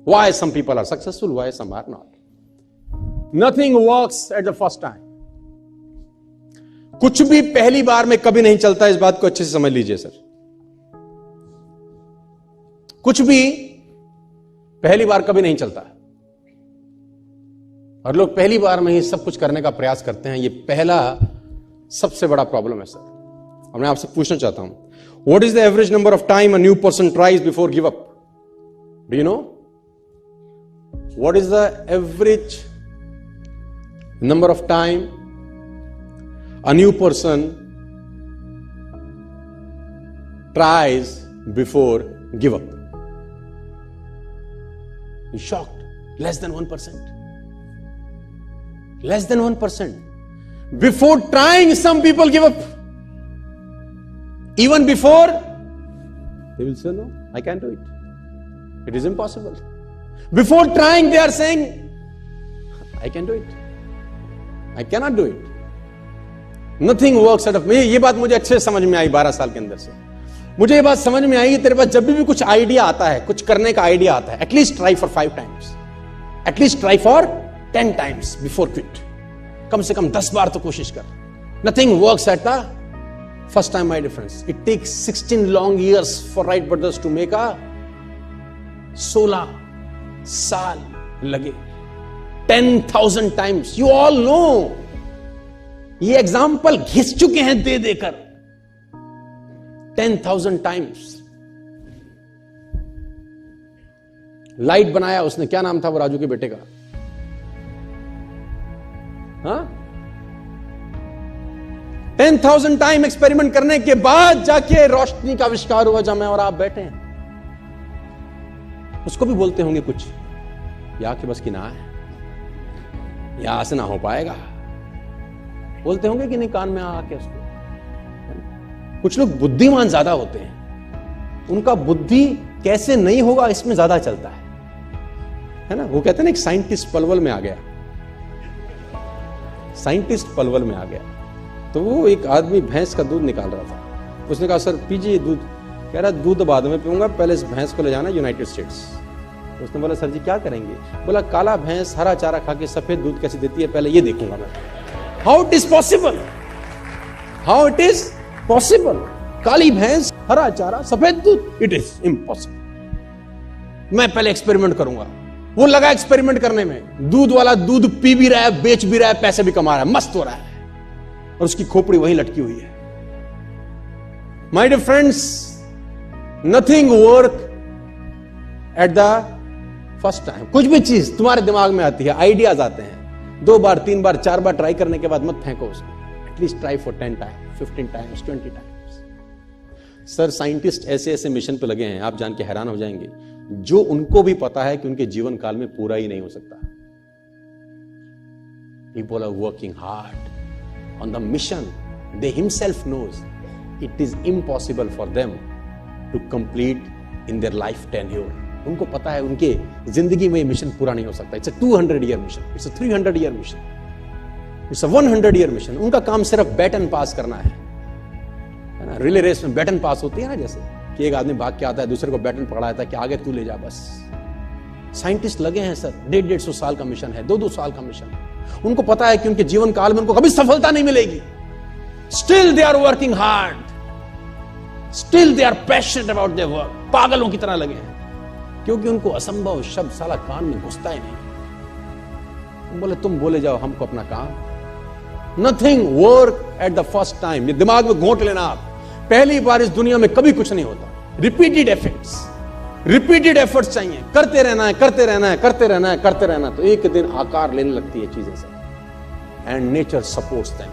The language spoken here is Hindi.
Why some people are successful, why some are not. Nothing works at the first time. कुछ भी पहली बार में कभी नहीं चलता, इस बात को अच्छे से समझ लीजिए सर। कुछ भी पहली बार कभी नहीं चलता, और लोग पहली बार में ही सब कुछ करने का प्रयास करते हैं। ये पहला सबसे बड़ा प्रॉब्लम है सर। और मैं आपसे पूछना चाहता हूं, what is the average number of time a new person tries before give up? Do you know what is the average number of time a new person tries before give up? You're shocked. Less than 1%. Less than 1%. Before trying, some people give up. Even before, they will say, no, I can't do it. It is impossible. Before trying, they are saying, I can do it. I cannot do it. Nothing works out of me. ये बात मुझे अच्छे से समझ में आई 12 साल के अंदर से। मुझे ये बात समझ में आई कि तेरे पास जब भी कुछ आइडिया आता है, कुछ करने का आइडिया आता है, at least try for 5 times, at least try for 10 times before quit. कम से कम 10 बार तो कोशिश कर। Nothing works at the first time, my difference. It takes 16 long years for Wright brothers to make a 16 साल लगे। 10,000 times. You all know. ये एग्जाम्पल घिस चुके हैं दे देकर 10,000 times. लाइट बनाया उसने, क्या नाम था वो राजू के बेटे का? हाँ, 10,000 टाइम एक्सपेरिमेंट करने के बाद जाके रोशनी का आविष्कार हुआ जहां मैं और आप बैठे हैं। उसको भी बोलते होंगे कुछ, या कि बस की ना है, यहां से ना हो पाएगा, बोलते होंगे कि नहीं कान में आके उसको। कुछ लोग बुद्धिमान ज्यादा होते हैं, उनका बुद्धि कैसे नहीं होगा इसमें ज्यादा चलता है ना। वो कहते हैं ना, एक साइंटिस्ट पलवल में आ गया, साइंटिस्ट पलवल में आ गया, तो वो एक आदमी भैंस का दूध निकाल रहा था। उसने कहा सर पीजिए दूध। कह रहा दूध बाद में पीऊंगा, पहले इस भैंस को ले जाना यूनाइटेड स्टेट्स। उसने बोला सर जी क्या करेंगे? बोला काला भैंस हरा चारा खा के सफेद दूध कैसे देती है, पहले ये देखूंगा मैं। How it is possible, how it is possible? काली भैंस, हरा चारा, सफेद दूध, इट इज इम्पॉसिबल। मैं पहले एक्सपेरिमेंट करूंगा। वो लगा एक्सपेरिमेंट करने में, दूध वाला दूध पी भी रहा है, बेच भी रहा है, पैसे भी कमा रहा है, मस्त हो रहा है, और उसकी खोपड़ी वहीं लटकी हुई है। My dear friends, nothing work at the first time. कुछ भी चीज तुम्हारे दिमाग में आती है, आइडियाज आते हैं, 2 बार 3 बार 4 बार ट्राई करने के बाद मत फेंको उसको। At least try for 10 times, 15 times, 20 times। Sir scientist ऐसे ऐसे मिशन पे लगे हैं, आप जान के हैरान हो जाएंगे, जो उनको भी पता है कि उनके जीवन काल में पूरा ही नहीं हो सकता। People are working hard on the mission. They himself knows it is impossible for them to complete in their life tenure. उनको पता है उनके जिंदगी में ये मिशन पूरा नहीं हो सकता। It's a 200-year mission. It's a 300-year mission. It's a 100-year mission. उनका काम सिर्फ बैटन पास करना है ना। रिले रेस में बैटन पास होती है ना, जैसे कि एक आदमी भाग के आता है, दूसरे को बैटन पकड़ाता है कि आगे तू ले जा बस। साइंटिस्ट लगे हैं सर, 150-150 साल का मिशन है, 2-2 साल का मिशन है। उनको पता है कि उनके जीवन काल में उनको कभी सफलता नहीं मिलेगी। Still they are working hard, still they are passionate about their work. पागलों की तरह लगे हैं, क्योंकि उनको असंभव शब्द साला कान में घुसता ही नहीं। बोले तुम बोले जाओ हमको अपना काम। Nothing work at the first time. ये दिमाग में घोंट लेना आप, पहली बार इस दुनिया में कभी कुछ नहीं होता। रिपीटेड एफर्ट्स चाहिए, करते रहना है, करते रहना है, करते रहना है, करते रहना, तो एक दिन आकार लेने लगती है चीजें सब। And nature supports them.